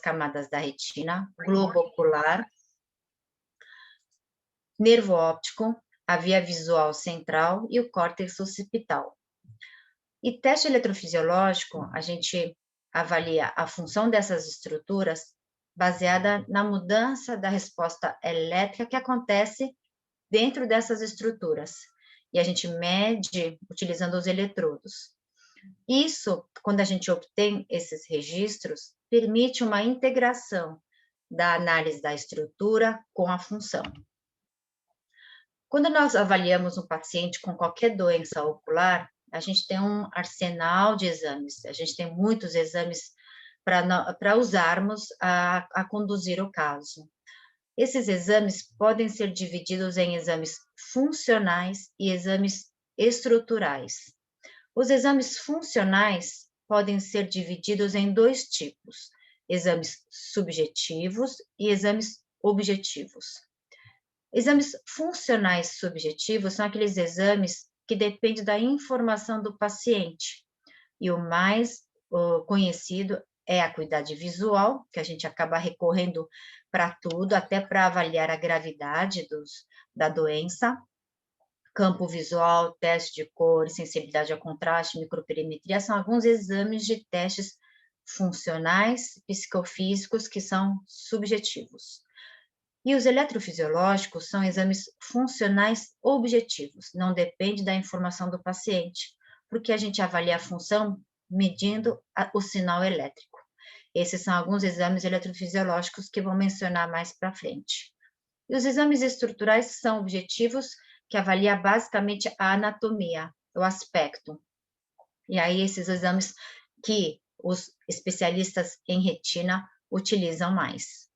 camadas da retina, globo ocular, nervo óptico, a via visual central e o córtex occipital. E teste eletrofisiológico, a gente avalia a função dessas estruturas baseada na mudança da resposta elétrica que acontece dentro dessas estruturas. E a gente mede utilizando os eletrodos. Isso, quando a gente obtém esses registros, permite uma integração da análise da estrutura com a função. Quando nós avaliamos um paciente com qualquer doença ocular, a gente tem um arsenal de exames, a gente tem muitos exames para usarmos a conduzir o caso. Esses exames podem ser divididos em exames funcionais e exames estruturais. Os exames funcionais podem ser divididos em dois tipos, exames subjetivos e exames objetivos. Exames funcionais subjetivos são aqueles exames que dependem da informação do paciente, e o mais conhecido é a acuidade visual, que a gente acaba recorrendo para tudo, até para avaliar a gravidade da doença, campo visual, teste de cor, sensibilidade ao contraste, microperimetria, são alguns exames de testes funcionais, psicofísicos, que são subjetivos. E os eletrofisiológicos são exames funcionais objetivos, não depende da informação do paciente, porque a gente avalia a função medindo o sinal elétrico. Esses são alguns exames eletrofisiológicos que vou mencionar mais para frente. E os exames estruturais são objetivos, que avalia basicamente a anatomia, o aspecto. E aí esses exames que os especialistas em retina utilizam mais.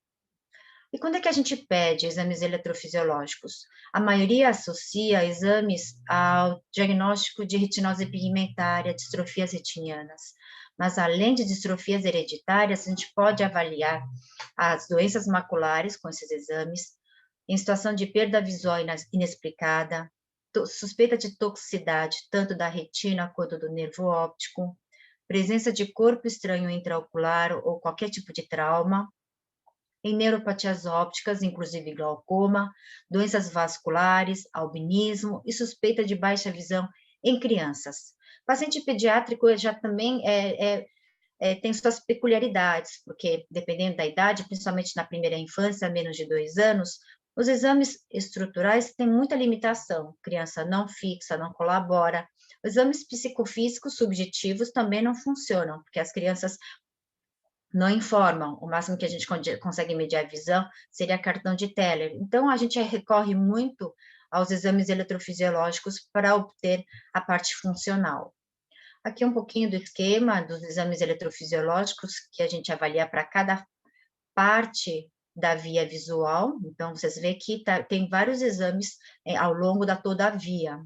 E quando é que a gente pede exames eletrofisiológicos? A maioria associa exames ao diagnóstico de retinose pigmentária, distrofias retinianas. Mas além de distrofias hereditárias, a gente pode avaliar as doenças maculares com esses exames, em situação de perda visual inexplicada, suspeita de toxicidade, tanto da retina quanto do nervo óptico, presença de corpo estranho intraocular ou qualquer tipo de trauma, em neuropatias ópticas, inclusive glaucoma, doenças vasculares, albinismo e suspeita de baixa visão em crianças. Paciente pediátrico já também tem suas peculiaridades, porque dependendo da idade, principalmente na primeira infância, menos de 2 anos, os exames estruturais têm muita limitação, criança não fixa, não colabora. Os exames psicofísicos subjetivos também não funcionam, porque as crianças não informam, o máximo que a gente consegue medir a visão seria cartão de Teller. Então, a gente recorre muito aos exames eletrofisiológicos para obter a parte funcional. Aqui um pouquinho do esquema dos exames eletrofisiológicos que a gente avalia para cada parte da via visual. Então, vocês veem que tem vários exames ao longo da toda a via.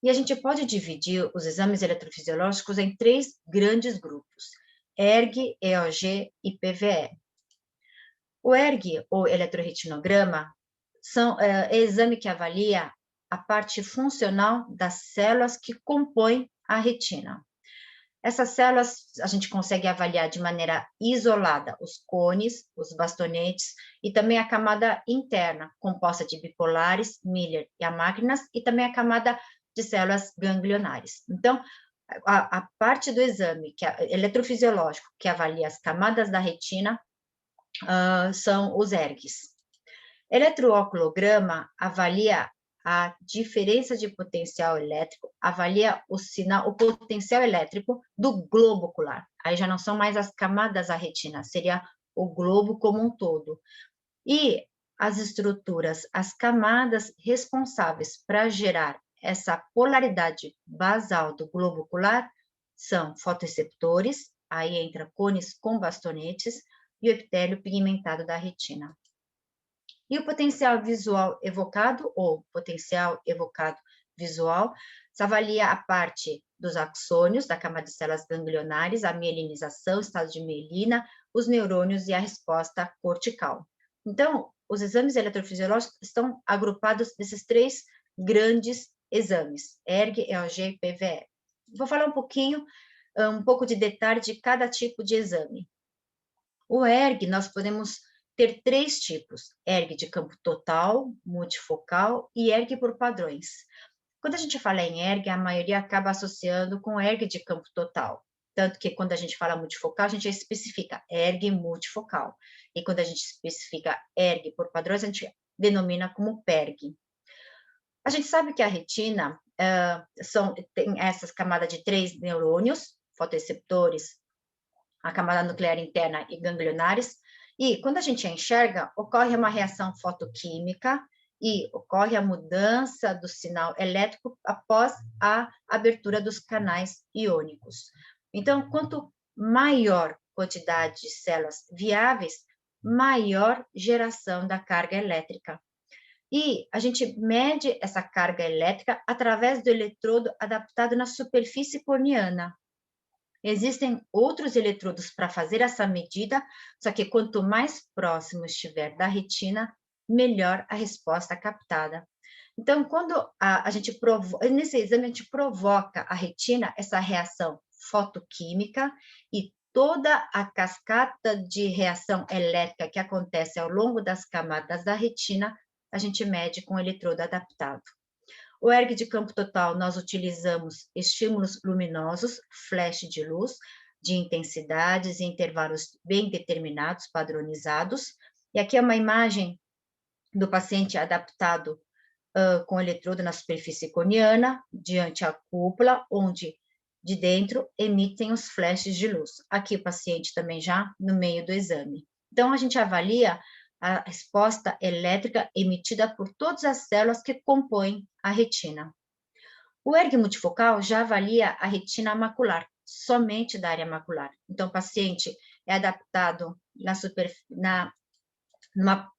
E a gente pode dividir os exames eletrofisiológicos em 3 grandes grupos: ERG, EOG e PVE. O ERG, ou eletroretinograma, é exame que avalia a parte funcional das células que compõem a retina. Essas células a gente consegue avaliar de maneira isolada os cones, os bastonetes e também a camada interna, composta de bipolares, Miller e amácrinas, e também a camada de células ganglionares. Então, a parte do exame eletrofisiológico que avalia as camadas da retina são os ERGs. Eletrooculograma avalia a diferença de potencial elétrico, avalia o potencial elétrico do globo ocular. Aí já não são mais as camadas da retina, seria o globo como um todo. E as estruturas, as camadas responsáveis para gerar essa polaridade basal do globo ocular são fotoreceptores, aí entra cones com bastonetes, e o epitélio pigmentado da retina. E o potencial visual evocado, ou potencial evocado visual, se avalia a parte dos axônios, da camada de células ganglionares, a mielinização, estado de mielina, os neurônios e a resposta cortical. Então, os exames eletrofisiológicos estão agrupados nesses 3 grandes exames, ERG, EOG e PVE. Vou falar um pouco de detalhe de cada tipo de exame. O ERG, nós podemos ter 3 tipos: ERG de campo total, multifocal e ERG por padrões. Quando a gente fala em ERG, a maioria acaba associando com ERG de campo total. Tanto que quando a gente fala multifocal, a gente especifica ERG multifocal. E quando a gente especifica ERG por padrões, a gente denomina como PERG. A gente sabe que a retina tem essas camadas de 3 neurônios, fotoreceptores, a camada nuclear interna e ganglionares, e quando a gente enxerga, ocorre uma reação fotoquímica e ocorre a mudança do sinal elétrico após a abertura dos canais iônicos. Então, quanto maior quantidade de células viáveis, maior geração da carga elétrica. E a gente mede essa carga elétrica através do eletrodo adaptado na superfície corneana. Existem outros eletrodos para fazer essa medida, só que quanto mais próximo estiver da retina, melhor a resposta captada. Então, quando nesse exame, a gente provoca a retina, essa reação fotoquímica e toda a cascata de reação elétrica que acontece ao longo das camadas da retina, a gente mede com o eletrodo adaptado. O ERG de campo total, nós utilizamos estímulos luminosos, flash de luz, de intensidades e intervalos bem determinados, padronizados. E aqui é uma imagem do paciente adaptado com eletrodo na superfície corneana, diante a cúpula, onde de dentro emitem os flashes de luz. Aqui o paciente também já no meio do exame. Então, a gente avalia a resposta elétrica emitida por todas as células que compõem a retina. O ERG multifocal já avalia a retina macular, somente da área macular. Então, o paciente é adaptado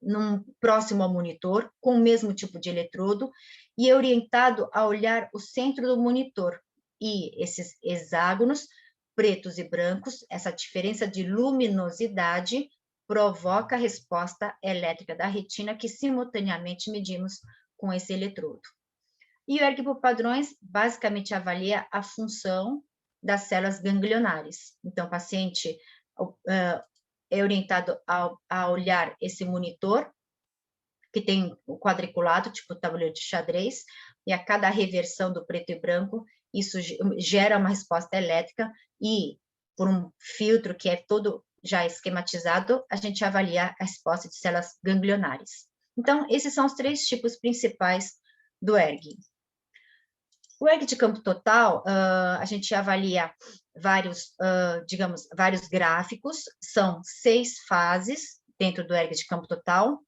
num próximo ao monitor, com o mesmo tipo de eletrodo, e é orientado a olhar o centro do monitor. E esses hexágonos, pretos e brancos, essa diferença de luminosidade, provoca a resposta elétrica da retina, que simultaneamente medimos com esse eletrodo. E o ERG por padrões basicamente avalia a função das células ganglionares. Então, o paciente é orientado a olhar esse monitor, que tem o quadriculado, tipo tabuleiro de xadrez, e a cada reversão do preto e branco, isso gera uma resposta elétrica, e por um filtro que é todo já esquematizado, a gente avalia a resposta de células ganglionares. Então, esses são os 3 tipos principais do ERG. O ERG de campo total, a gente avalia vários gráficos, são 6 fases dentro do ERG de campo total,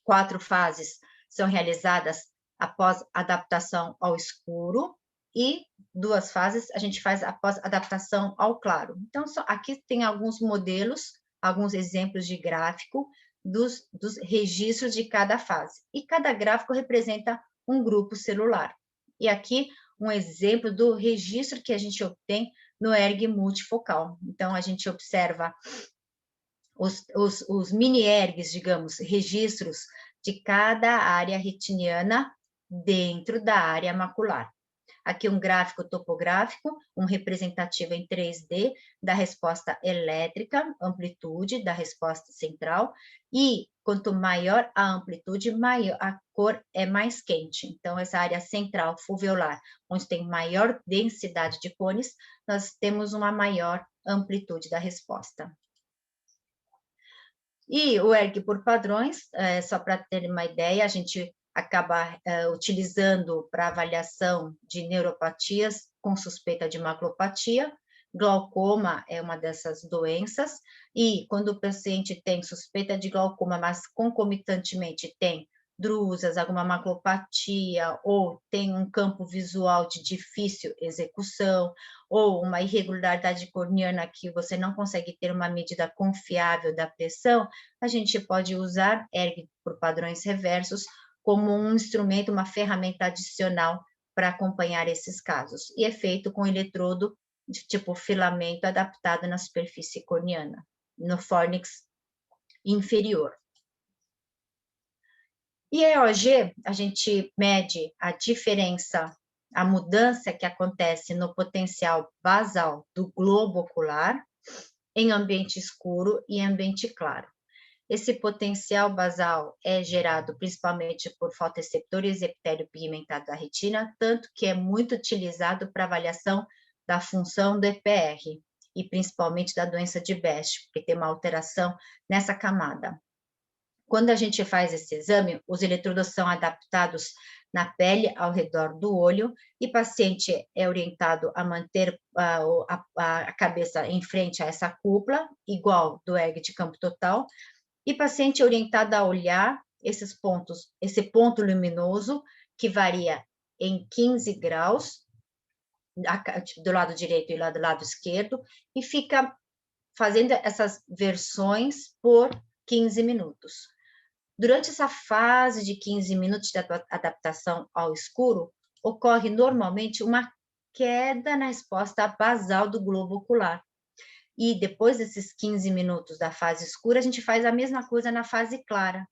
4 fases são realizadas após adaptação ao escuro, e 2 fases a gente faz após adaptação ao claro. Então, aqui tem alguns modelos, alguns exemplos de gráfico dos registros de cada fase. E cada gráfico representa um grupo celular. E aqui um exemplo do registro que a gente obtém no ERG multifocal. Então, a gente observa os mini-ERGs, digamos, registros de cada área retiniana dentro da área macular. Aqui um gráfico topográfico, um representativo em 3D da resposta elétrica, amplitude da resposta central, e quanto maior a amplitude, maior a cor é mais quente. Então, essa área central foveolar, onde tem maior densidade de cones, nós temos uma maior amplitude da resposta. E o ERG por padrões, só para ter uma ideia, a gente acaba utilizando para avaliação de neuropatias com suspeita de maculopatia. Glaucoma é uma dessas doenças, e quando o paciente tem suspeita de glaucoma, mas concomitantemente tem drusas, alguma maculopatia, ou tem um campo visual de difícil execução, ou uma irregularidade corneana que você não consegue ter uma medida confiável da pressão, a gente pode usar ERG por padrões reversos como um instrumento, uma ferramenta adicional para acompanhar esses casos. E é feito com eletrodo de tipo filamento adaptado na superfície corneana, no fórnix inferior. E EOG, a gente mede a diferença, a mudança que acontece no potencial basal do globo ocular em ambiente escuro e ambiente claro. Esse potencial basal é gerado principalmente por fotoreceptores epitélio pigmentado da retina, tanto que é muito utilizado para avaliação da função do EPR, e principalmente da doença de Best, porque tem uma alteração nessa camada. Quando a gente faz esse exame, os eletrodos são adaptados na pele ao redor do olho e o paciente é orientado a manter a cabeça em frente a essa cúpula, igual do EEG de campo total, e o paciente é orientado a olhar esses pontos, esse ponto luminoso, que varia em 15 graus, do lado direito e do lado esquerdo, e fica fazendo essas versões por 15 minutos. Durante essa fase de 15 minutos de adaptação ao escuro, ocorre normalmente uma queda na resposta basal do globo ocular. E depois desses 15 minutos da fase escura, a gente faz a mesma coisa na fase clara.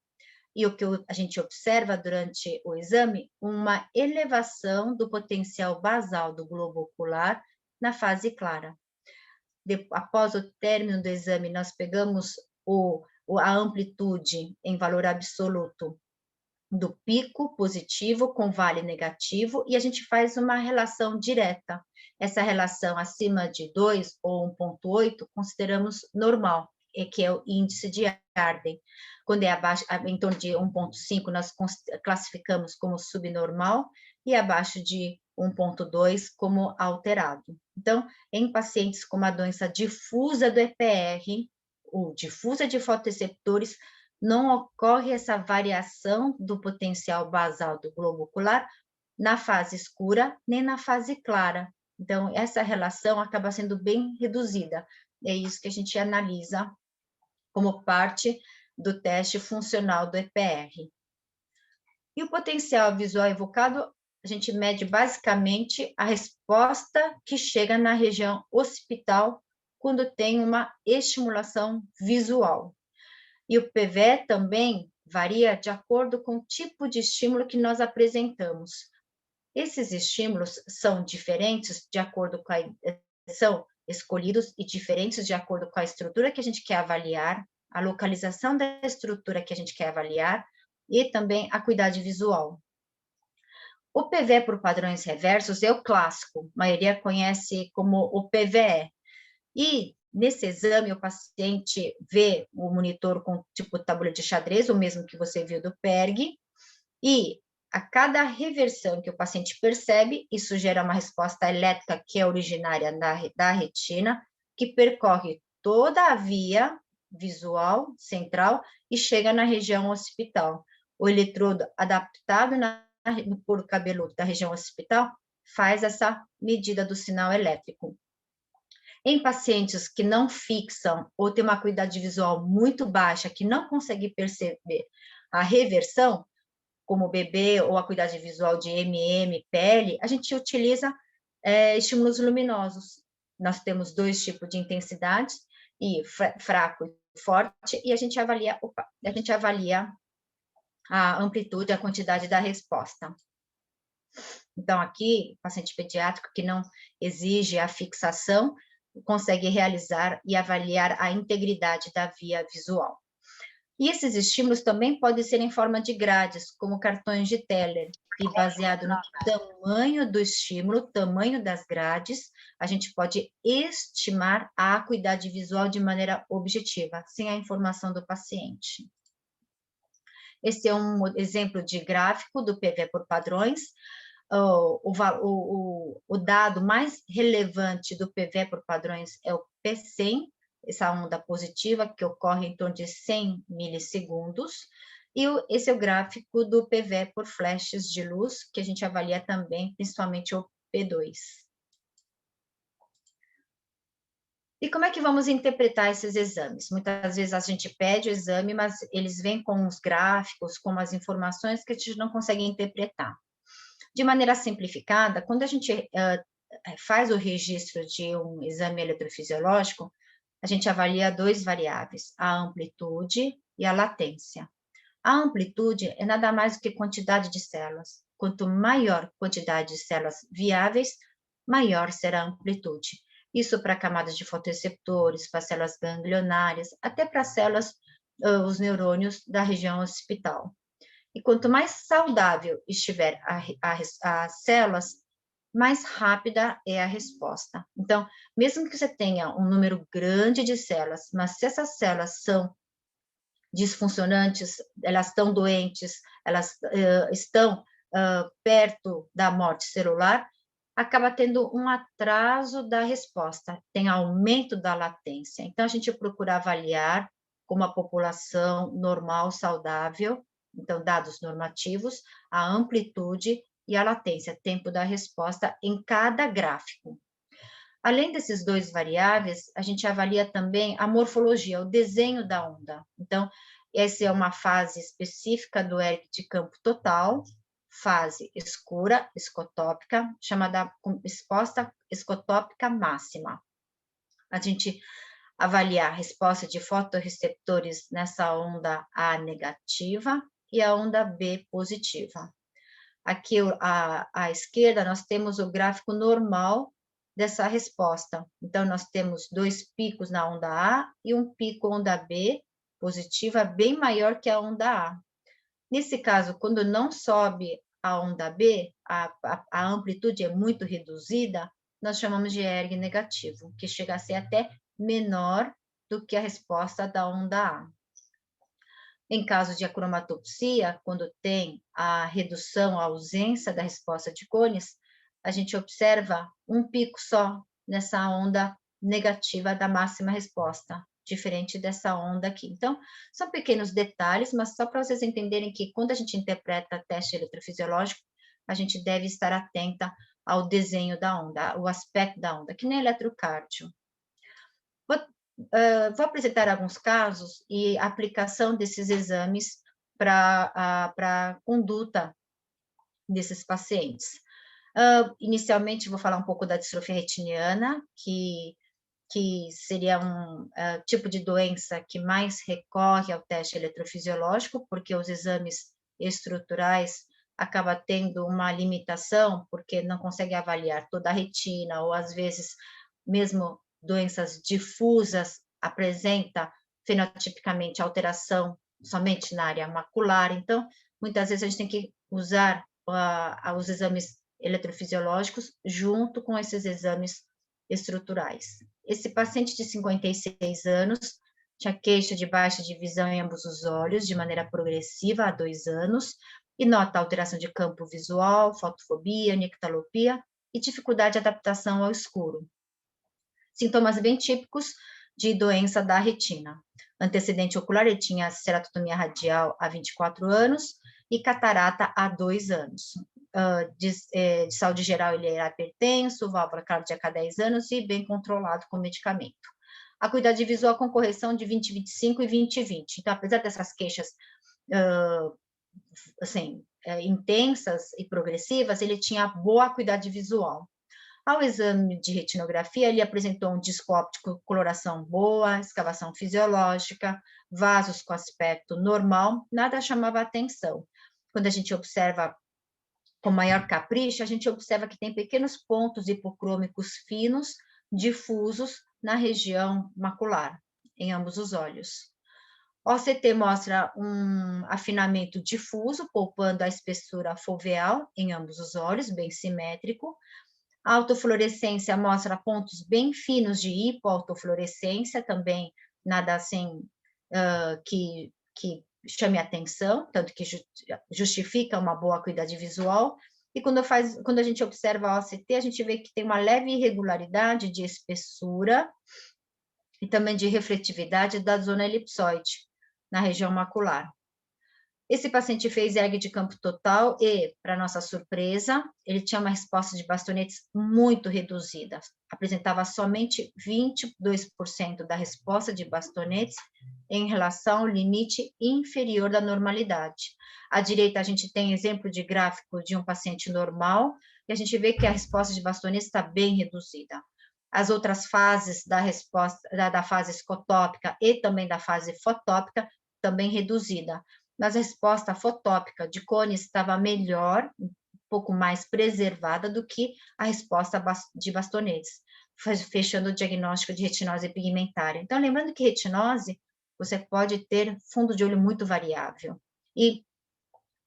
E o que a gente observa durante o exame, uma elevação do potencial basal do globo ocular na fase clara. Após o término do exame, nós pegamos a amplitude em valor absoluto do pico positivo com vale negativo e a gente faz uma relação direta. Essa relação acima de 2 ou 1,8 consideramos normal, que é o índice de Arden. Quando é abaixo, em torno de 1,5, nós classificamos como subnormal e abaixo de 1,2 como alterado. Então, em pacientes com uma doença difusa do EPR, ou difusa de fotoreceptores, não ocorre essa variação do potencial basal do globo ocular na fase escura nem na fase clara. Então, essa relação acaba sendo bem reduzida. É isso que a gente analisa como parte do teste funcional do EPR. E o potencial visual evocado, a gente mede basicamente a resposta que chega na região occipital quando tem uma estimulação visual. E o PVE também varia de acordo com o tipo de estímulo que nós apresentamos. Esses estímulos são diferentes de acordo com são escolhidos e diferentes de acordo com a estrutura que a gente quer avaliar, a localização da estrutura que a gente quer avaliar e também a acuidade visual. O PVE por padrões reversos é o clássico, a maioria conhece como o PVE. E nesse exame, o paciente vê o monitor com tipo tabuleiro de xadrez, o mesmo que você viu do PERG, e a cada reversão que o paciente percebe, isso gera uma resposta elétrica que é originária da retina, que percorre toda a via visual central e chega na região occipital. O eletrodo adaptado no couro cabeludo da região occipital faz essa medida do sinal elétrico. Em pacientes que não fixam ou têm uma acuidade visual muito baixa, que não consegue perceber a reversão, como bebê ou acuidade visual de MM, pele, a gente utiliza estímulos luminosos. Nós temos dois tipos de intensidade, e fraco e forte, e a gente avalia a amplitude, a quantidade da resposta. Então, aqui, paciente pediátrico que não exige a fixação, consegue realizar e avaliar a integridade da via visual. E esses estímulos também podem ser em forma de grades, como cartões de Teller, e baseado no tamanho do estímulo, tamanho das grades, a gente pode estimar a acuidade visual de maneira objetiva, sem a informação do paciente. Esse é um exemplo de gráfico do PVE por padrões. O dado mais relevante do PVE por padrões é o P100, essa onda positiva que ocorre em torno de 100 milissegundos, e esse é o gráfico do PVE por flashes de luz, que a gente avalia também, principalmente o P2. E como é que vamos interpretar esses exames? Muitas vezes a gente pede o exame, mas eles vêm com os gráficos, com as informações que a gente não consegue interpretar. De maneira simplificada, quando a gente faz o registro de um exame eletrofisiológico, a gente avalia duas variáveis, a amplitude e a latência. A amplitude é nada mais do que quantidade de células. Quanto maior quantidade de células viáveis, maior será a amplitude. Isso para camadas de fotoreceptores, para células ganglionárias, até para células, os neurônios da região occipital. E quanto mais saudável estiver as células, mais rápida é a resposta. Então, mesmo que você tenha um número grande de células, mas se essas células são disfuncionantes, elas estão doentes, elas estão perto da morte celular, acaba tendo um atraso da resposta, tem aumento da latência. Então, a gente procura avaliar como a população normal, saudável, então, dados normativos, a amplitude e a latência, tempo da resposta em cada gráfico. Além desses dois variáveis, a gente avalia também a morfologia, o desenho da onda. Então, essa é uma fase específica do ERG de campo total, fase escura, escotópica, chamada resposta escotópica máxima. A gente avalia a resposta de fotorreceptores nessa onda A negativa e a onda B positiva. Aqui, à esquerda, nós temos o gráfico normal dessa resposta. Então, nós temos 2 picos na onda A e um pico onda B positiva bem maior que a onda A. Nesse caso, quando não sobe a onda B, a amplitude é muito reduzida, nós chamamos de ERG negativo, que chega a ser até menor do que a resposta da onda A. Em caso de acromatopsia, quando tem a redução, a ausência da resposta de cones, a gente observa um pico só nessa onda negativa da máxima resposta, diferente dessa onda aqui. Então, são pequenos detalhes, mas só para vocês entenderem que quando a gente interpreta teste eletrofisiológico, a gente deve estar atenta ao desenho da onda, o aspecto da onda, que nem eletrocardio. Vou apresentar alguns casos e aplicação desses exames para a conduta desses pacientes. Inicialmente, vou falar um pouco da distrofia retiniana, que seria um tipo de doença que mais recorre ao teste eletrofisiológico, porque os exames estruturais acabam tendo uma limitação, porque não consegue avaliar toda a retina, ou às vezes, mesmo doenças difusas, apresenta fenotipicamente alteração somente na área macular. Então, muitas vezes a gente tem que usar os exames eletrofisiológicos junto com esses exames estruturais. Esse paciente de 56 anos tinha queixa de baixa de visão em ambos os olhos, de maneira progressiva há 2 anos, e nota alteração de campo visual, fotofobia, nictalopia e dificuldade de adaptação ao escuro. Sintomas bem típicos de doença da retina. Antecedente ocular, ele tinha ceratotomia radial há 24 anos e catarata há 2 anos. De saúde geral, ele era hipertenso, válvula cardíaca há 10 anos e bem controlado com medicamento. Acuidade visual com correção de 20/25 e 20/20. Então, apesar dessas queixas intensas e progressivas, ele tinha boa acuidade visual. Ao exame de retinografia, ele apresentou um disco óptico, coloração boa, escavação fisiológica, vasos com aspecto normal, nada chamava atenção. Quando a gente observa com maior capricho, a gente observa que tem pequenos pontos hipocrômicos finos, difusos na região macular, em ambos os olhos. O OCT mostra um afinamento difuso, poupando a espessura foveal em ambos os olhos, bem simétrico. A autofluorescência mostra pontos bem finos de hipoautofluorescência, também nada assim que chame atenção, tanto que justifica uma boa acuidade visual. E quando a gente observa a OCT, a gente vê que tem uma leve irregularidade de espessura e também de refletividade da zona elipsoide, na região macular. Esse paciente fez ERG de campo total e, para nossa surpresa, ele tinha uma resposta de bastonetes muito reduzida. Apresentava somente 22% da resposta de bastonetes em relação ao limite inferior da normalidade. À direita, a gente tem exemplo de gráfico de um paciente normal, e a gente vê que a resposta de bastonetes está bem reduzida. As outras fases da resposta, da fase escotópica e também da fase fotópica, também reduzida. Mas a resposta fotópica de cones estava melhor, um pouco mais preservada do que a resposta de bastonetes. fechando o diagnóstico de retinose pigmentária. Então, lembrando que retinose, você pode ter fundo de olho muito variável. E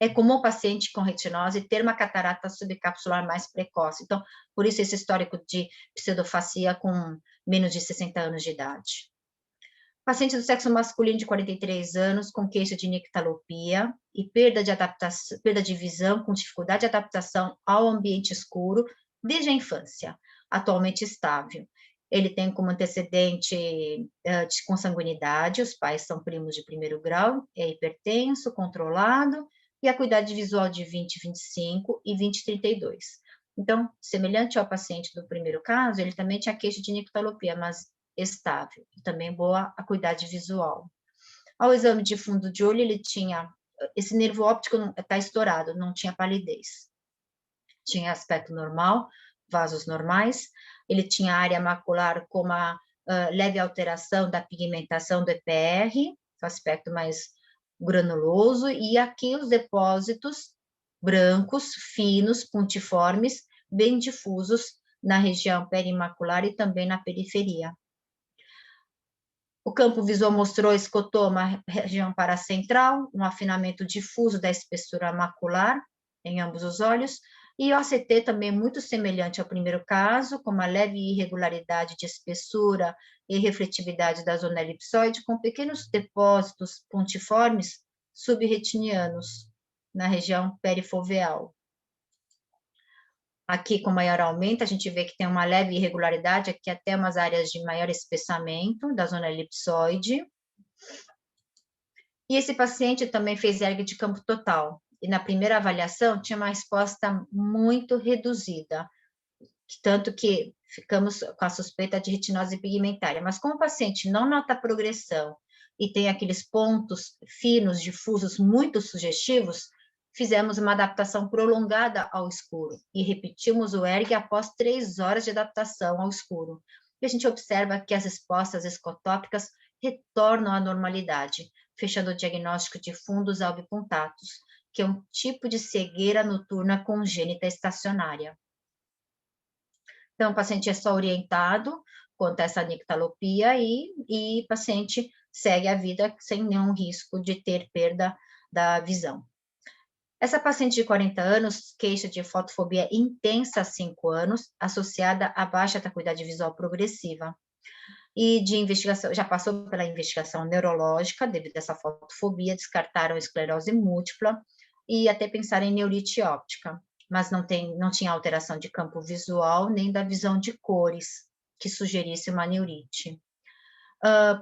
é comum o paciente com retinose ter uma catarata subcapsular mais precoce. Então, por isso esse histórico de pseudofacia com menos de 60 anos de idade. Paciente do sexo masculino de 43 anos com queixa de nictalopia e perda de visão com dificuldade de adaptação ao ambiente escuro desde a infância, atualmente estável. Ele tem como antecedente de consanguinidade, os pais são primos de primeiro grau, é hipertenso, controlado, e acuidade visual de 20/25 e 20/32. Então, semelhante ao paciente do primeiro caso, ele também tinha queixa de nictalopia, mas estável, e também boa acuidade visual. Ao exame de fundo de olho, ele tinha, esse nervo óptico está estourado, não tinha palidez. Tinha aspecto normal, vasos normais, ele tinha área macular com uma leve alteração da pigmentação do EPR, aspecto mais granuloso, e aqui os depósitos brancos, finos, pontiformes, bem difusos na região perimacular e também na periferia. O campo visual mostrou escotoma, região paracentral, um afinamento difuso da espessura macular em ambos os olhos, e o OCT também muito semelhante ao primeiro caso, com uma leve irregularidade de espessura e refletividade da zona elipsoide, com pequenos depósitos pontiformes subretinianos na região perifoveal. Aqui, com maior aumento, a gente vê que tem uma leve irregularidade, aqui até umas áreas de maior espessamento da zona elipsoide. E esse paciente também fez ERG de campo total. E na primeira avaliação tinha uma resposta muito reduzida, tanto que ficamos com a suspeita de retinose pigmentária. Mas como o paciente não nota progressão e tem aqueles pontos finos, difusos, muito sugestivos, fizemos uma adaptação prolongada ao escuro e repetimos o ERG após 3 horas de adaptação ao escuro. E a gente observa que as respostas escotópicas retornam à normalidade, fechando o diagnóstico de fundos albipontatos, que é um tipo de cegueira noturna congênita estacionária. Então, o paciente é só orientado quanto a essa nictalopia e o paciente segue a vida sem nenhum risco de ter perda da visão. Essa paciente de 40 anos queixa de fotofobia intensa há 5 anos, associada a baixa acuidade visual progressiva. E de investigação, já passou pela investigação neurológica devido a essa fotofobia, descartaram esclerose múltipla e até pensaram em neurite óptica, mas não tinha alteração de campo visual nem da visão de cores que sugerisse uma neurite.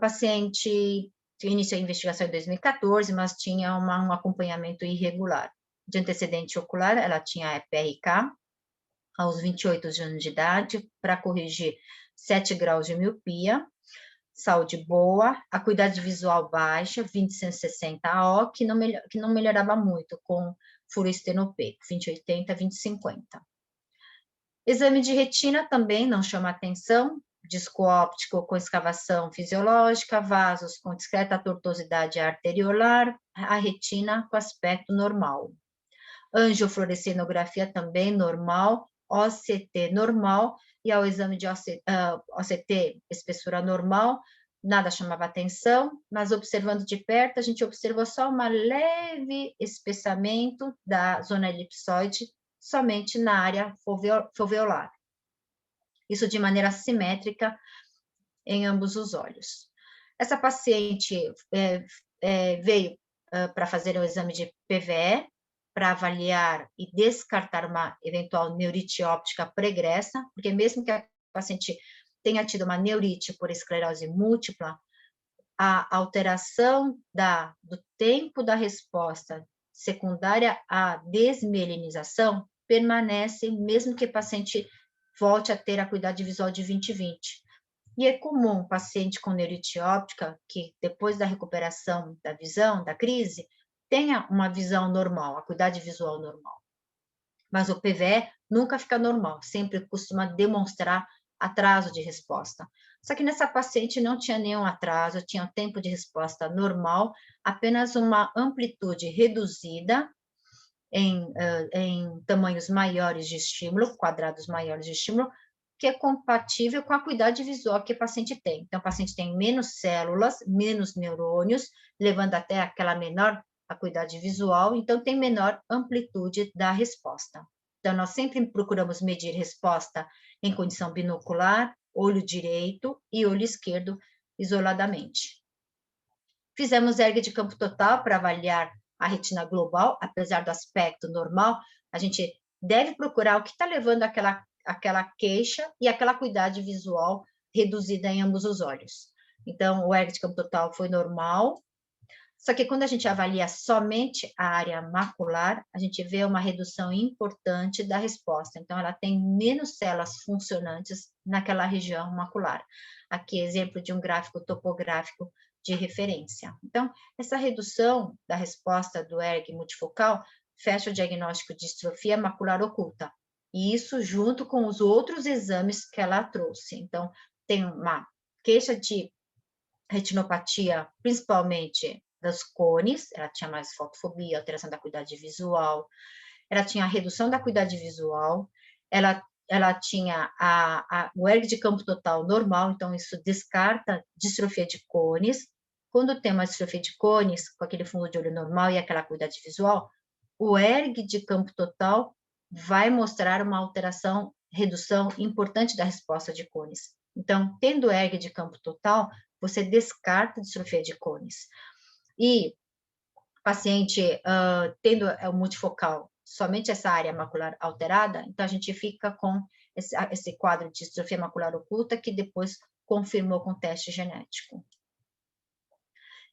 Paciente iniciou a investigação em 2014, mas tinha um acompanhamento irregular. De antecedente ocular, ela tinha PRK aos 28 anos de idade, para corrigir 7 graus de miopia, saúde boa, acuidade visual baixa, 20/160 AO, que não melhorava muito com furo estenopeico, 20/80, 20/50. Exame de retina também não chama atenção, disco óptico com escavação fisiológica, vasos com discreta tortuosidade arteriolar, a retina com aspecto normal. Angiofluorescenografia também normal, OCT normal, e ao exame de OCT, espessura normal, nada chamava atenção, mas observando de perto, a gente observou só um leve espessamento da zona elipsoide, somente na área foveolar. Isso de maneira simétrica em ambos os olhos. Essa paciente veio para fazer o exame de PVE, para avaliar e descartar uma eventual neurite óptica pregressa, porque mesmo que a paciente tenha tido uma neurite por esclerose múltipla, a alteração do tempo da resposta secundária à desmielinização permanece, mesmo que o paciente volte a ter a acuidade visual de 20/20. E é comum o paciente com neurite óptica, que depois da recuperação da visão, da crise, tenha uma visão normal, acuidade visual normal. Mas o PVE nunca fica normal, sempre costuma demonstrar atraso de resposta. Só que nessa paciente não tinha nenhum atraso, tinha um tempo de resposta normal, apenas uma amplitude reduzida em tamanhos maiores de estímulo, quadrados maiores de estímulo, que é compatível com a acuidade visual que o paciente tem. Então, o paciente tem menos células, menos neurônios, levando até aquela menor acuidade visual, então tem menor amplitude da resposta. Então, nós sempre procuramos medir resposta em condição binocular, olho direito e olho esquerdo isoladamente. Fizemos ERG de campo total para avaliar a retina global, apesar do aspecto normal, a gente deve procurar o que está levando aquela queixa e aquela acuidade visual reduzida em ambos os olhos. Então, o ERG de campo total foi normal, só que quando a gente avalia somente a área macular, a gente vê uma redução importante da resposta. Então, ela tem menos células funcionantes naquela região macular. Aqui, exemplo de um gráfico topográfico de referência. Então, essa redução da resposta do ERG multifocal fecha o diagnóstico de distrofia macular oculta. E isso junto com os outros exames que ela trouxe. Então, tem uma queixa de retinopatia, principalmente das cones, ela tinha mais fotofobia, alteração da acuidade visual, ela tinha a redução da acuidade visual, ela tinha o ERG de campo total normal, então isso descarta distrofia de cones. Quando tem uma distrofia de cones, com aquele fundo de olho normal e aquela acuidade visual, o ERG de campo total vai mostrar uma alteração, redução importante da resposta de cones. Então, tendo ERG de campo total, você descarta a distrofia de cones. E paciente tendo o multifocal, somente essa área macular alterada, então a gente fica com esse quadro de distrofia macular oculta, que depois confirmou com teste genético.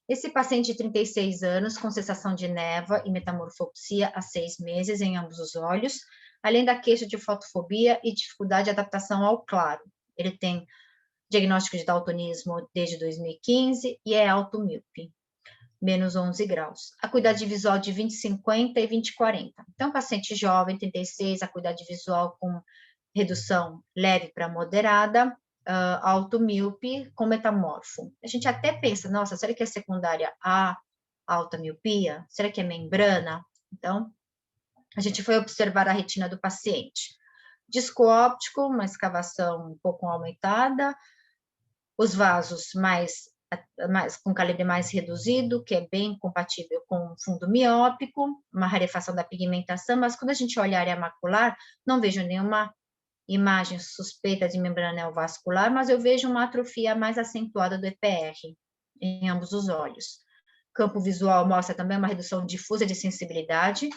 Esse paciente de 36 anos, com sensação de névoa e metamorfopsia há 6 meses em ambos os olhos, além da queixa de fotofobia e dificuldade de adaptação ao claro. Ele tem diagnóstico de daltonismo desde 2015 e é automíope, menos 11 graus. Acuidade visual de 20/50 e 20/40. Então, paciente jovem, 36, acuidade visual com redução leve para moderada, automíope com metamorfo. A gente até pensa, nossa, será que é secundária a alta miopia? Será que é membrana? Então, a gente foi observar a retina do paciente. Disco óptico, uma escavação um pouco aumentada, os vasos mais com calibre mais reduzido, que é bem compatível com fundo miópico, uma rarefação da pigmentação, mas quando a gente olha a área macular, não vejo nenhuma imagem suspeita de membrana neovascular, mas eu vejo uma atrofia mais acentuada do EPR em ambos os olhos. Campo visual mostra também uma redução difusa de sensibilidade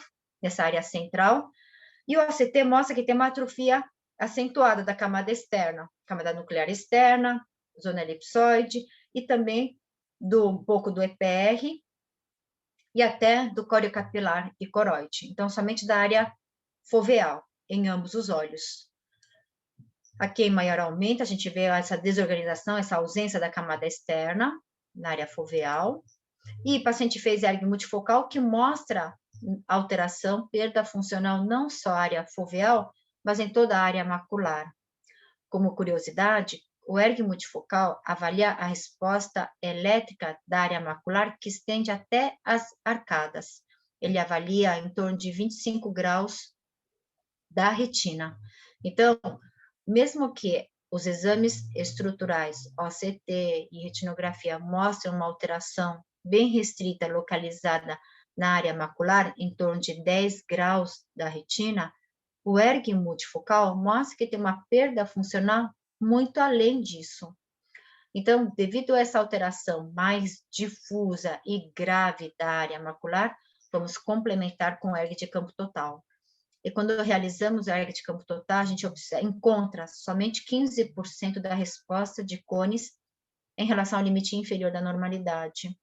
nessa área central, e o ACT mostra que tem uma atrofia acentuada da camada externa, camada nuclear externa, zona elipsoide, e também um pouco do EPR e até do coriocapilar e coroide. Então, somente da área foveal, em ambos os olhos. Aqui em maior aumento, a gente vê essa desorganização, essa ausência da camada externa na área foveal. E o paciente fez ERG multifocal, que mostra alteração, perda funcional, não só área foveal, mas em toda a área macular. Como curiosidade, o ERG multifocal avalia a resposta elétrica da área macular, que estende até as arcadas. Ele avalia em torno de 25 graus da retina. Então, mesmo que os exames estruturais, OCT e retinografia, mostrem uma alteração bem restrita, localizada na área macular, em torno de 10 graus da retina, o ERG multifocal mostra que tem uma perda funcional muito além disso. Então, devido a essa alteração mais difusa e grave da área macular, vamos complementar com o ERG de campo total. E quando realizamos a ERG de campo total, a gente encontra somente 15% da resposta de cones em relação ao limite inferior da normalidade.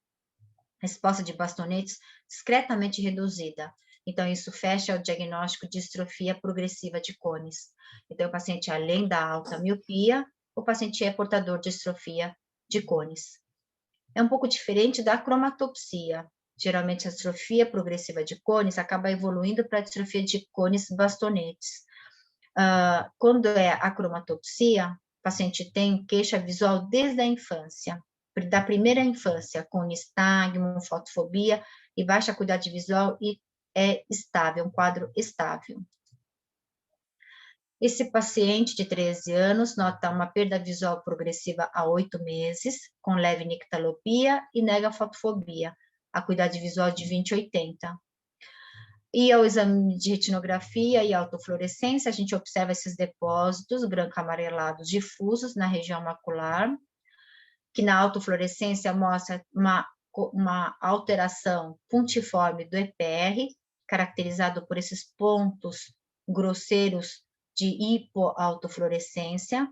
Resposta de bastonetes discretamente reduzida. Então, isso fecha o diagnóstico de distrofia progressiva de cones. Então, o paciente, além da alta miopia, o paciente é portador de distrofia de cones. É um pouco diferente da cromatopsia. Geralmente, a distrofia progressiva de cones acaba evoluindo para a distrofia de cones bastonetes. Quando é a cromatopsia, o paciente tem queixa visual desde a infância, da primeira infância, com nistagmo, fotofobia e baixa acuidade visual, e é estável, um quadro estável. Esse paciente de 13 anos nota uma perda visual progressiva a 8 meses, com leve nictalopia e negafotofobia, acuidade visual de 20/80. E ao exame de retinografia e autofluorescência, a gente observa esses depósitos branco-amarelados difusos na região macular, que na autofluorescência mostra uma alteração puntiforme do EPR, caracterizado por esses pontos grosseiros de hipoautofluorescência,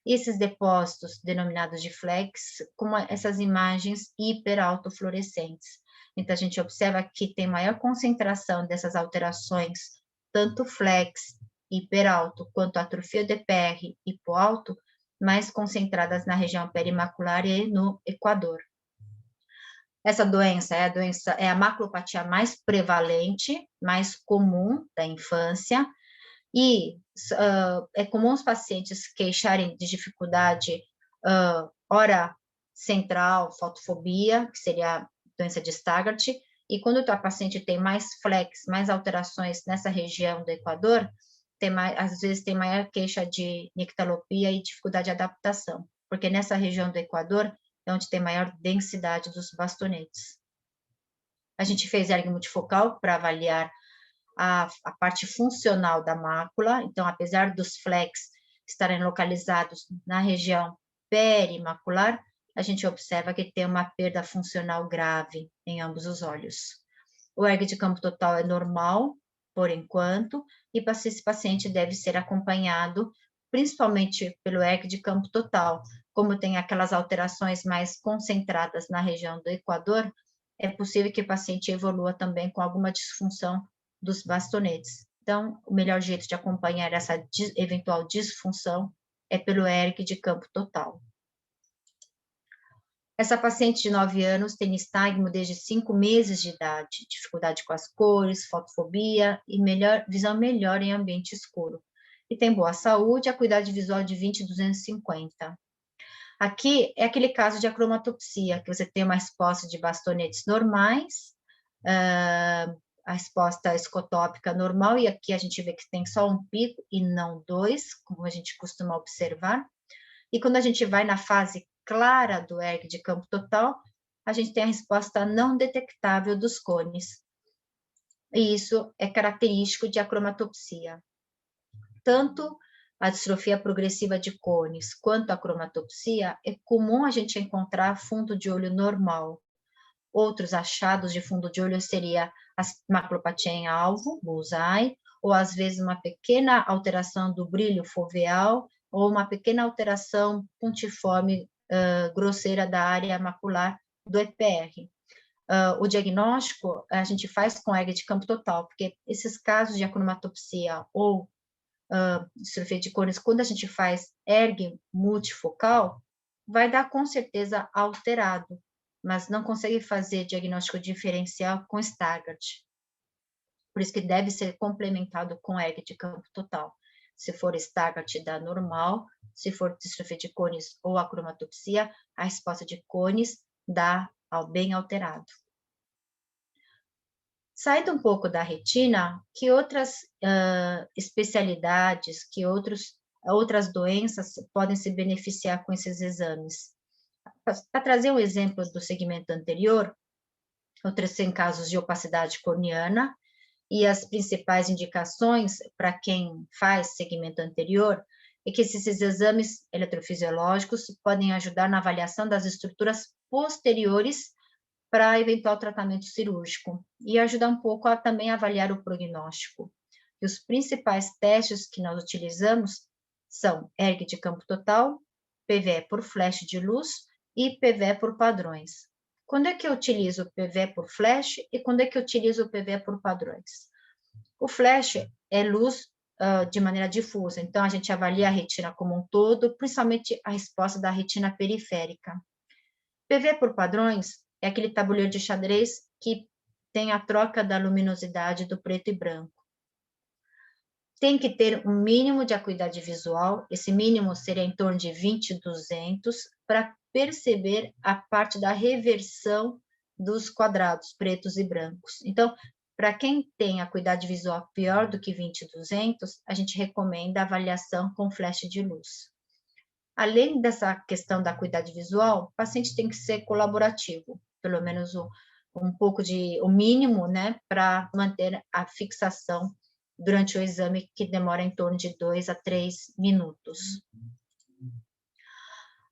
e esses depósitos denominados de flex, com essas imagens hiperautofluorescentes. Então, a gente observa que tem maior concentração dessas alterações, tanto flex, hiperalto, quanto atrofia do EPR, hipoalto, mais concentradas na região perimacular e no equador. Essa doença é a maculopatia mais prevalente, mais comum da infância, e é comum os pacientes queixarem de dificuldade ora central, fotofobia, que seria a doença de Stargardt, e quando o paciente tem mais flex, mais alterações nessa região do equador, às vezes tem maior queixa de nictalopia e dificuldade de adaptação, porque nessa região do equador é onde tem maior densidade dos bastonetes. A gente fez ERG multifocal para avaliar a parte funcional da mácula, então, apesar dos flex estarem localizados na região perimacular, a gente observa que tem uma perda funcional grave em ambos os olhos. O ERG de campo total é normal, por enquanto, e esse paciente deve ser acompanhado, principalmente pelo ERG de campo total. Como tem aquelas alterações mais concentradas na região do equador, é possível que o paciente evolua também com alguma disfunção dos bastonetes. Então, o melhor jeito de acompanhar essa eventual disfunção é pelo ERG de campo total. Essa paciente de 9 anos tem nistagmo desde 5 meses de idade, dificuldade com as cores, fotofobia e visão melhor em ambiente escuro. E tem boa saúde, acuidade visual de 20/250. Aqui é aquele caso de acromatopsia, que você tem uma resposta de bastonetes normais, a resposta escotópica normal, e aqui a gente vê que tem só um pico e não dois, como a gente costuma observar. E quando a gente vai na fase clara do ERG de campo total, a gente tem a resposta não detectável dos cones. E isso é característico de acromatopsia. Tanto a distrofia progressiva de cones quanto a cromatopsia, é comum a gente encontrar fundo de olho normal. Outros achados de fundo de olho seria a maculopatia em alvo, bullseye, ou às vezes uma pequena alteração do brilho foveal, ou uma pequena alteração puntiforme grosseira da área macular do EPR. O diagnóstico a gente faz com ERG de campo total, porque esses casos de acromatopsia ou distrofia de cones, quando a gente faz ERG multifocal, vai dar com certeza alterado, mas não consegue fazer diagnóstico diferencial com Stargardt. Por isso que deve ser complementado com ERG de campo total. Se for Stargardt, dá normal. Se for distrofia de cones ou acromatopsia, a resposta de cones dá bem alterado. Saindo um pouco da retina, que outras especialidades, que outras doenças podem se beneficiar com esses exames? Para trazer um exemplo do segmento anterior, eu trouxe em casos de opacidade corneana, e as principais indicações para quem faz segmento anterior é que esses exames eletrofisiológicos podem ajudar na avaliação das estruturas posteriores para eventual tratamento cirúrgico e ajudar um pouco a também avaliar o prognóstico. E os principais testes que nós utilizamos são ERG de campo total, PVE por flash de luz e PVE por padrões. Quando é que eu utilizo o PVE por flash e quando é que eu utilizo o PVE por padrões? O flash é luz de maneira difusa, então a gente avalia a retina como um todo, principalmente a resposta da retina periférica. PVE por padrões é aquele tabuleiro de xadrez que tem a troca da luminosidade do preto e branco. Tem que ter um mínimo de acuidade visual, esse mínimo seria em torno de 20/200, para perceber a parte da reversão dos quadrados pretos e brancos. Então, Para quem tem a acuidade visual pior do que 20/200, a gente recomenda a avaliação com flash de luz. Além dessa questão da acuidade visual, o paciente tem que ser colaborativo, pelo menos um pouco o mínimo, né, para manter a fixação durante o exame, que demora em torno de 2 a 3 minutos.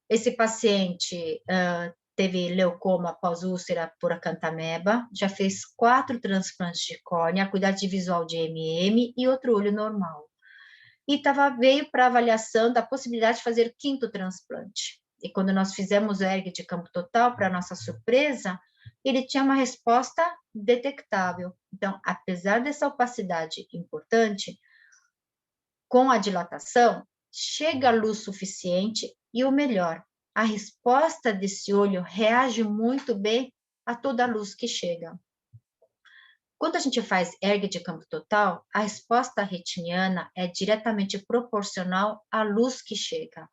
Esse paciente teve leucoma após úlcera por acanthameba, já fez 4 transplantes de córnea, acuidade visual de MM e outro olho normal. E veio para avaliação da possibilidade de fazer 5º transplante. E quando nós fizemos o ERG de campo total, para nossa surpresa, ele tinha uma resposta detectável. Então, apesar dessa opacidade importante, com a dilatação, chega a luz suficiente e o melhor, a resposta desse olho reage muito bem a toda a luz que chega. Quando a gente faz ERG de campo total, a resposta retiniana é diretamente proporcional à luz que chega.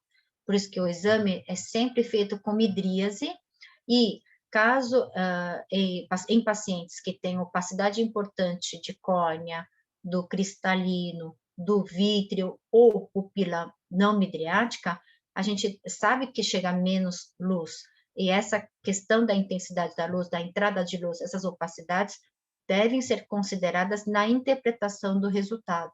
Por isso que o exame é sempre feito com midríase e caso em pacientes que têm opacidade importante de córnea, do cristalino, do vítreo ou pupila não midriática, a gente sabe que chega menos luz. E essa questão da intensidade da luz, da entrada de luz, essas opacidades devem ser consideradas na interpretação do resultado.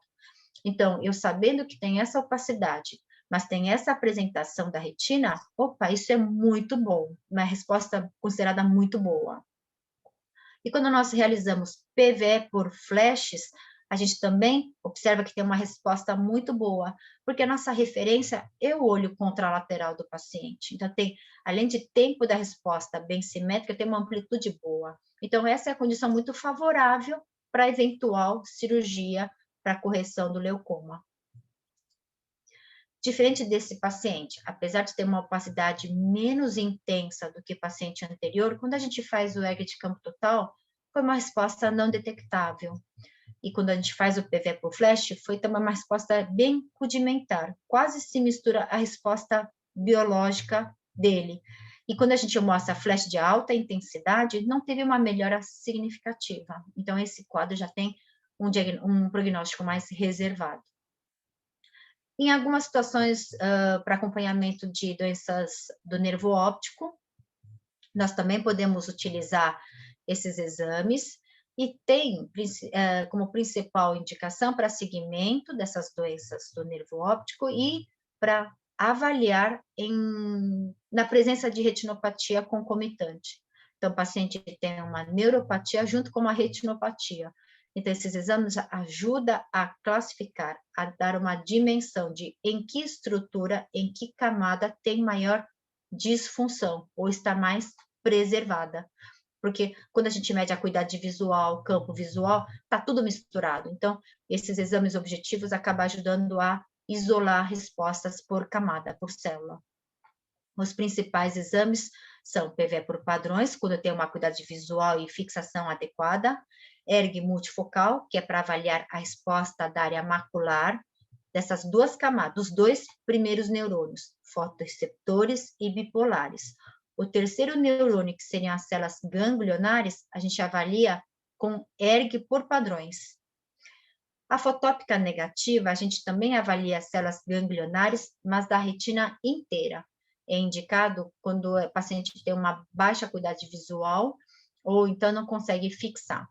Então, eu sabendo que tem essa opacidade, mas tem essa apresentação da retina, opa, isso é muito bom, uma resposta considerada muito boa. E quando nós realizamos PVE por flashes, a gente também observa que tem uma resposta muito boa, porque a nossa referência é o olho contralateral do paciente. Então, além de tempo da resposta bem simétrica, tem uma amplitude boa. Então, essa é a condição muito favorável para eventual cirurgia para correção do leucoma. Diferente desse paciente, apesar de ter uma opacidade menos intensa do que o paciente anterior, quando a gente faz o ERG de campo total, foi uma resposta não detectável. E quando a gente faz o PV por flash, foi também uma resposta bem rudimentar, quase se mistura a resposta biológica dele. E quando a gente mostra flash de alta intensidade, não teve uma melhora significativa. Então, esse quadro já tem um prognóstico mais reservado. Em algumas situações para acompanhamento de doenças do nervo óptico, nós também podemos utilizar esses exames e tem como principal indicação para seguimento dessas doenças do nervo óptico e para avaliar na presença de retinopatia concomitante. Então, o paciente tem uma neuropatia junto com uma retinopatia. Então, esses exames ajudam a classificar, a dar uma dimensão de em que estrutura, em que camada tem maior disfunção ou está mais preservada. Porque quando a gente mede a acuidade visual, campo visual, está tudo misturado. Então, esses exames objetivos acabam ajudando a isolar respostas por camada, por célula. Os principais exames são PVE por padrões, quando tem uma acuidade visual e fixação adequada, ERG multifocal, que é para avaliar a resposta da área macular, dessas duas camadas, dos 2 primeiros neurônios, fotoreceptores e bipolares. O terceiro neurônio, que seriam as células ganglionares, a gente avalia com ERG por padrões. A fotópica negativa, a gente também avalia as células ganglionares, mas da retina inteira. É indicado quando o paciente tem uma baixa acuidade visual ou então não consegue fixar,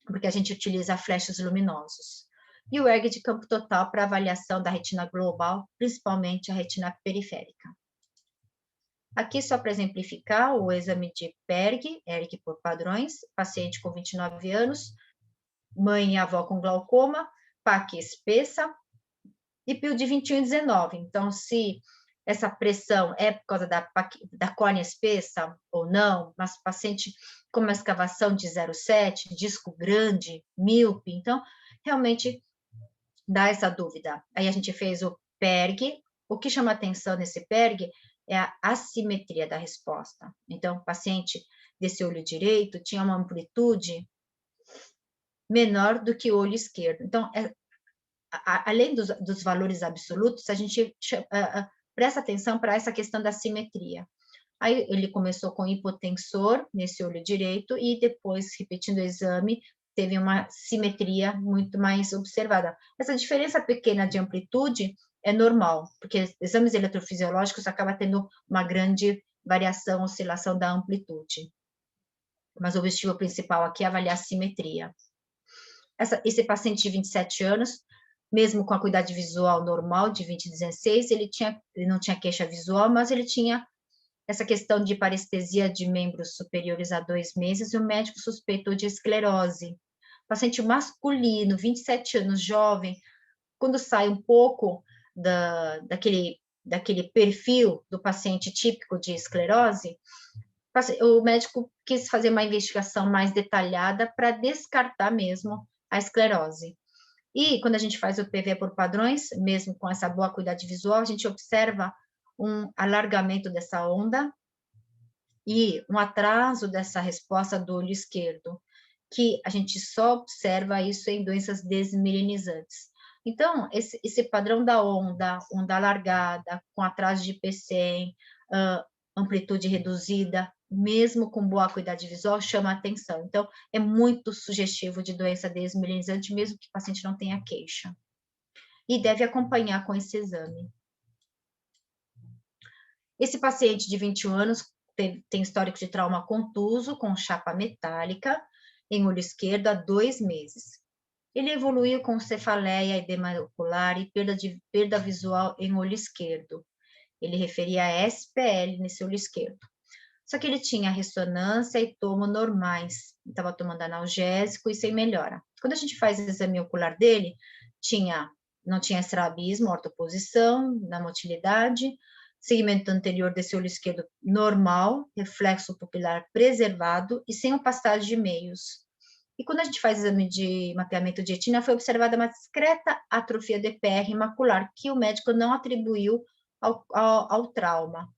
porque a gente utiliza flashes luminosos. E o ERG de campo total para avaliação da retina global, principalmente a retina periférica. Aqui, só para exemplificar, o exame de PERG, ERG por padrões, paciente com 29 anos, mãe e avó com glaucoma, PAC espessa e PIL de 21/19. Então, se essa pressão é por causa da córnea espessa ou não, mas o paciente com uma escavação de 0,7, disco grande, míope, então, realmente dá essa dúvida. Aí a gente fez o PERG. O que chama atenção nesse PERG é a assimetria da resposta. Então, o paciente desse olho direito tinha uma amplitude menor do que o olho esquerdo. Então, além dos valores absolutos, a gente presta atenção para essa questão da simetria. Aí ele começou com hipotensor nesse olho direito e depois, repetindo o exame, teve uma simetria muito mais observada. Essa diferença pequena de amplitude é normal, porque exames eletrofisiológicos acabam tendo uma grande variação, oscilação da amplitude. Mas o objetivo principal aqui é avaliar a simetria. Esse paciente de 27 anos, mesmo com a acuidade visual normal de 20/16, ele não tinha queixa visual, mas ele tinha essa questão de parestesia de membros superiores a 2 meses, e o médico suspeitou de esclerose. Paciente masculino, 27 anos, jovem, quando sai um pouco daquele perfil do paciente típico de esclerose, o médico quis fazer uma investigação mais detalhada para descartar mesmo a esclerose. E quando a gente faz o PV por padrões, mesmo com essa boa acuidade visual, a gente observa um alargamento dessa onda e um atraso dessa resposta do olho esquerdo, que a gente só observa isso em doenças desmielinizantes. Então, esse padrão da onda alargada, com atraso de P100, amplitude reduzida, mesmo com boa acuidade visual, chama a atenção. Então, é muito sugestivo de doença desmielinizante, mesmo que o paciente não tenha queixa. E deve acompanhar com esse exame. Esse paciente de 21 anos tem histórico de trauma contuso com chapa metálica em olho esquerdo há 2 meses. Ele evoluiu com cefaleia, edema ocular e perda visual em olho esquerdo. Ele referia a SPL nesse olho esquerdo. Só que ele tinha ressonância e tomo normais. Estava tomando analgésico e sem melhora. Quando a gente faz o exame ocular dele, não tinha estrabismo, ortoposição, na motilidade, segmento anterior desse olho esquerdo normal, reflexo pupilar preservado e sem opacidade de meios. E quando a gente faz exame de mapeamento de retina, foi observada uma discreta atrofia de PR macular, que o médico não atribuiu ao trauma.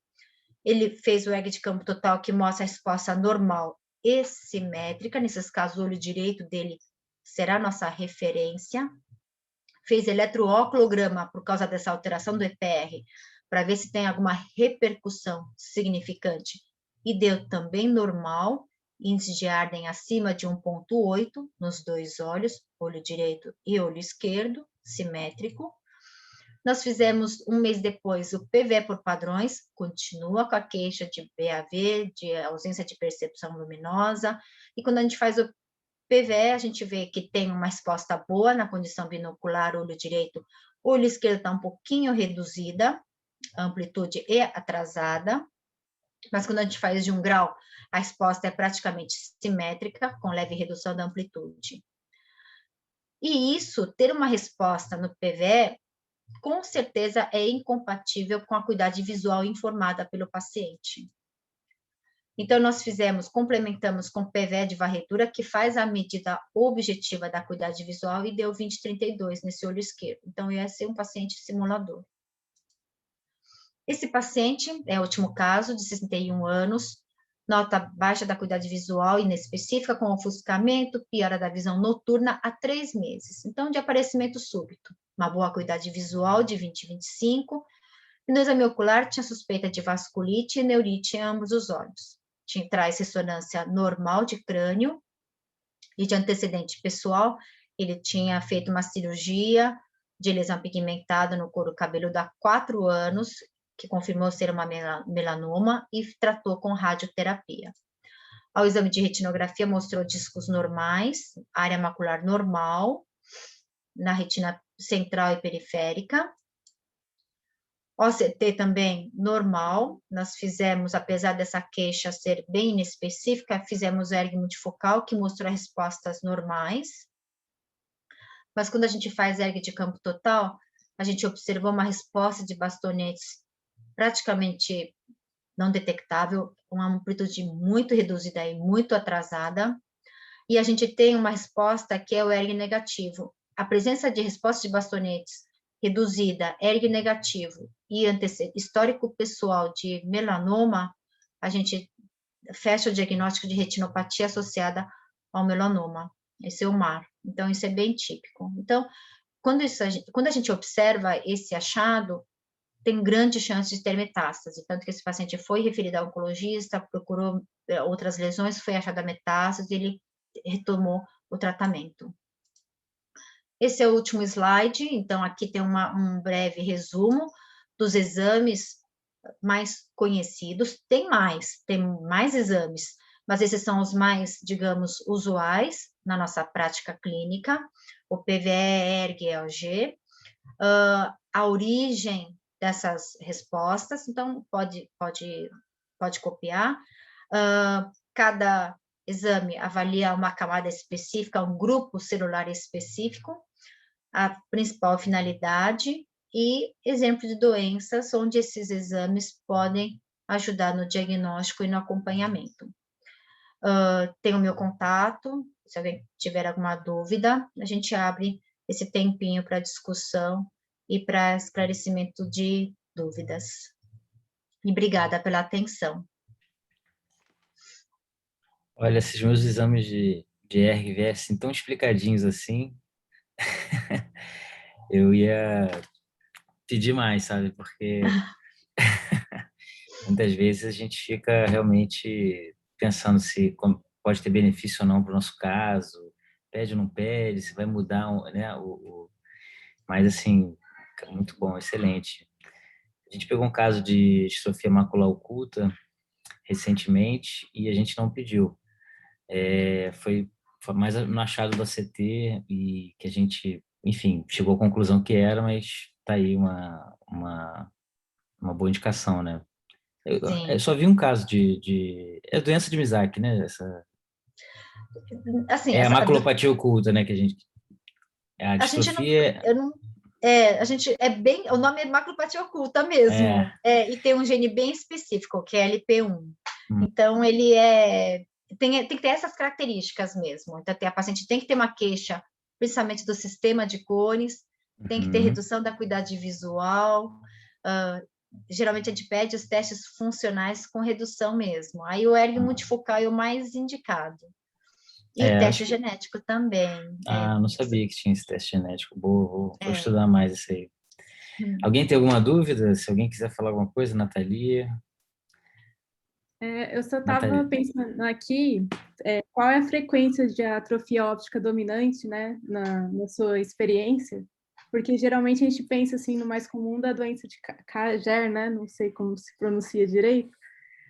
Ele fez o EG de campo total, que mostra a resposta normal e simétrica. Nesses casos, o olho direito dele será nossa referência. Fez eletrooclograma por causa dessa alteração do EPR, para ver se tem alguma repercussão significante. E deu também normal, índice de Arden acima de 1,8 nos 2 olhos, olho direito e olho esquerdo, simétrico. Nós fizemos 1 mês depois o PV por padrões, continua com a queixa de BAV, de ausência de percepção luminosa, e quando a gente faz o PV, a gente vê que tem uma resposta boa na condição binocular, olho direito, olho esquerdo está um pouquinho reduzida, a amplitude é atrasada, mas quando a gente faz de 1 grau, a resposta é praticamente simétrica, com leve redução da amplitude. E isso, ter uma resposta no PV, com certeza é incompatível com a acuidade visual informada pelo paciente. Então, nós complementamos com PV de varredura, que faz a medida objetiva da acuidade visual e deu 20/32 nesse olho esquerdo. Então, ia ser um paciente simulador. Esse paciente é o último caso, de 61 anos, nota baixa da acuidade visual inespecífica, com ofuscamento, piora da visão noturna há 3 meses. Então, de aparecimento súbito. Uma boa acuidade visual de 20/25, e no exame ocular tinha suspeita de vasculite e neurite em ambos os olhos. Traz ressonância normal de crânio, e de antecedente pessoal, ele tinha feito uma cirurgia de lesão pigmentada no couro cabeludo há 4 anos, que confirmou ser uma melanoma, e tratou com radioterapia. Ao exame de retinografia mostrou discos normais, área macular normal, na retina central e periférica. OCT também normal, nós fizemos, apesar dessa queixa ser bem inespecífica, fizemos ERG multifocal, que mostrou respostas normais. Mas quando a gente faz ERG de campo total, a gente observou uma resposta de bastonetes praticamente não detectável, uma amplitude muito reduzida e muito atrasada. E a gente tem uma resposta que é o ERG negativo. A presença de resposta de bastonetes reduzida, ERG negativo e histórico pessoal de melanoma, a gente fecha o diagnóstico de retinopatia associada ao melanoma. Esse é o MAR. Então, isso é bem típico. Então, quando a gente observa esse achado, tem grande chance de ter metástase, tanto que esse paciente foi referido ao oncologista, procurou outras lesões, foi achada metástase, ele retomou o tratamento. Esse é o último slide, então aqui tem um breve resumo dos exames mais conhecidos. Tem mais exames, mas esses são os mais, digamos, usuais na nossa prática clínica, o PVE, ERG e EOG. A origem dessas respostas, então pode copiar. Cada exame avalia uma camada específica, um grupo celular específico, a principal finalidade e exemplo de doenças onde esses exames podem ajudar no diagnóstico e no acompanhamento. Tem o meu contato, se alguém tiver alguma dúvida, a gente abre esse tempinho para discussão e para esclarecimento de dúvidas. E obrigada pela atenção. Olha, esses meus exames de ERG viessem tão explicadinhos assim, eu ia pedir mais, sabe? Porque muitas vezes a gente fica realmente pensando se pode ter benefício ou não para o nosso caso, pede ou não pede, se vai mudar, né? Mas, assim, muito bom, excelente. A gente pegou um caso de distrofia macular oculta recentemente e a gente não pediu. Foi mais no achado da CT e que a gente, enfim, chegou à conclusão que era, mas tá aí uma boa indicação, né? Eu Sim. só vi um caso é doença de Miyazaki, né? Assim, É a maculopatia oculta, né? Que a a gente não, distrofia eu não, a gente é bem, o nome é maculopatia oculta é, mesmo, e tem um gene bem específico, que é LP1. hum, Então, tem que ter essas características mesmo. Então, a paciente tem que ter uma queixa, principalmente do sistema de cores, tem que ter uhum, redução da acuidade visual, geralmente a gente pede os testes funcionais com redução mesmo. Aí o ERG multifocal é o mais indicado. E o acho teste que genético também. não sabia que tinha esse teste genético. Boa, vou É. estudar mais isso aí. Alguém tem alguma dúvida? Se alguém quiser falar alguma coisa, Nathalie? Eu só estava Nathalie. pensando aqui, qual é a frequência de atrofia óptica dominante, né, na sua experiência? Porque geralmente a gente pensa assim no mais comum da doença de Cager, né? Não sei como se pronuncia direito,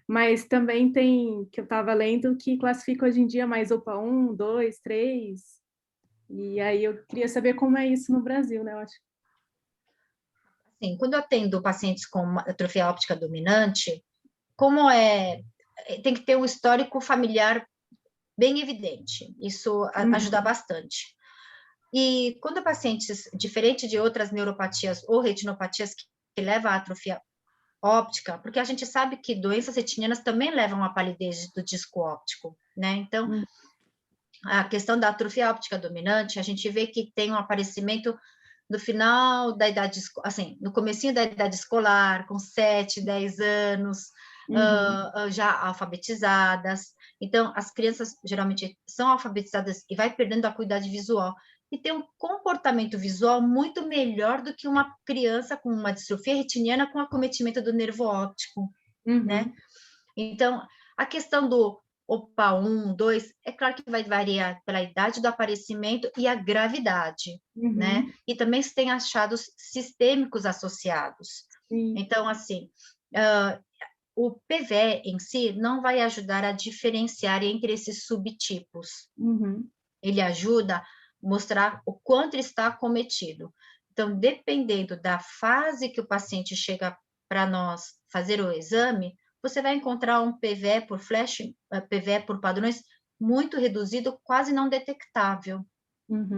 mas também tem, que eu estava lendo, que classifica hoje em dia mais OPA 1, 2, 3, e aí eu queria saber como é isso no Brasil, né? Eu acho. Sim, quando eu atendo pacientes com atrofia óptica dominante, tem que ter um histórico familiar bem evidente, isso ajuda bastante. E quando pacientes, diferente de outras neuropatias ou retinopatias que levam à atrofia óptica, porque a gente sabe que doenças retinianas também levam à palidez do disco óptico, né? Então, a questão da atrofia óptica dominante, a gente vê que tem um aparecimento no final da idade, assim, no comecinho da idade escolar, com 7, 10 anos, já alfabetizadas. Então, as crianças geralmente são alfabetizadas e vai perdendo a acuidade visual. E tem um comportamento visual muito melhor do que uma criança com uma distrofia retiniana com acometimento do nervo óptico, né? Então, a questão do OPA 1, 2, é claro que vai variar pela idade do aparecimento e a gravidade, né? E também se tem achados sistêmicos associados. Então, assim, o PVE em si não vai ajudar a diferenciar entre esses subtipos. Ele ajuda a mostrar o quanto está acometido. Então, dependendo da fase que o paciente chega para nós fazer o exame, você vai encontrar um PVE por flash, PVE por padrões muito reduzido, quase não detectável.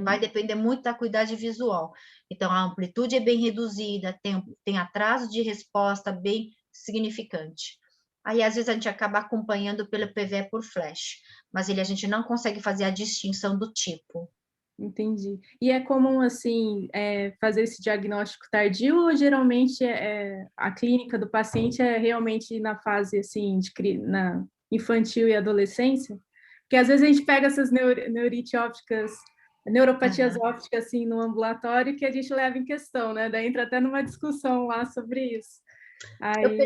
Vai depender muito da acuidade visual. Então, a amplitude é bem reduzida, tem atraso de resposta bem significante. Aí, às vezes, a gente acaba acompanhando pelo PVE por flash, mas a gente não consegue fazer a distinção do tipo. Entendi. E é comum, assim, fazer esse diagnóstico tardio ou geralmente a clínica do paciente é realmente na fase, assim, na infantil e adolescência? Porque às vezes a gente pega essas neurite ópticas, neuropatias ópticas, assim, no ambulatório que a gente leva em questão, né? Daí entra até numa discussão lá sobre isso. Aí...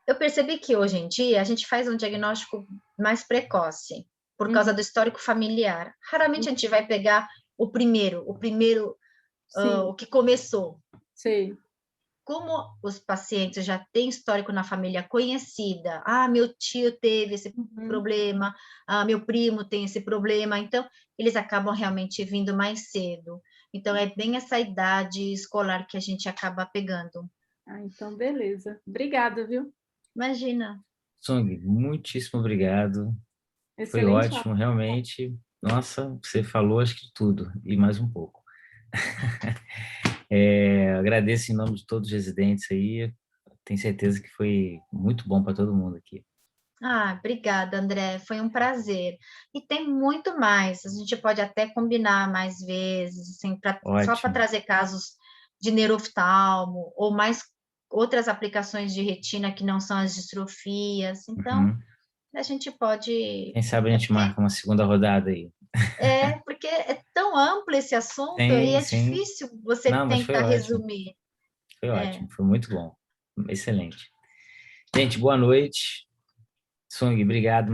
Eu percebi que hoje em dia a gente faz um diagnóstico mais precoce, por causa do histórico familiar. Raramente a gente vai pegar o primeiro, o que começou. Sim. Como os pacientes já têm histórico na família conhecida, meu tio teve esse problema, meu primo tem esse problema, então eles acabam realmente vindo mais cedo. Então é bem essa idade escolar que a gente acaba pegando. Então beleza. Obrigada, viu? Imagina. Song, muitíssimo obrigado. Foi Excelente ótimo, aula. realmente. Nossa, você falou acho que tudo, e mais um pouco. Agradeço em nome de todos os residentes aí. Tenho certeza que foi muito bom para todo mundo aqui. Obrigada, André. Foi um prazer. E tem muito mais. A gente pode até combinar mais vezes, assim, só para Ótimo. trazer casos de neuroftalmo ou mais outras aplicações de retina que não são as distrofias. Então, a gente pode... Quem sabe a gente marca uma segunda rodada aí. Porque é tão amplo esse assunto e é Sim. difícil você Não, mas foi tentar ótimo. resumir. Foi ótimo, foi muito bom. Excelente. Gente, boa noite. Song, obrigado.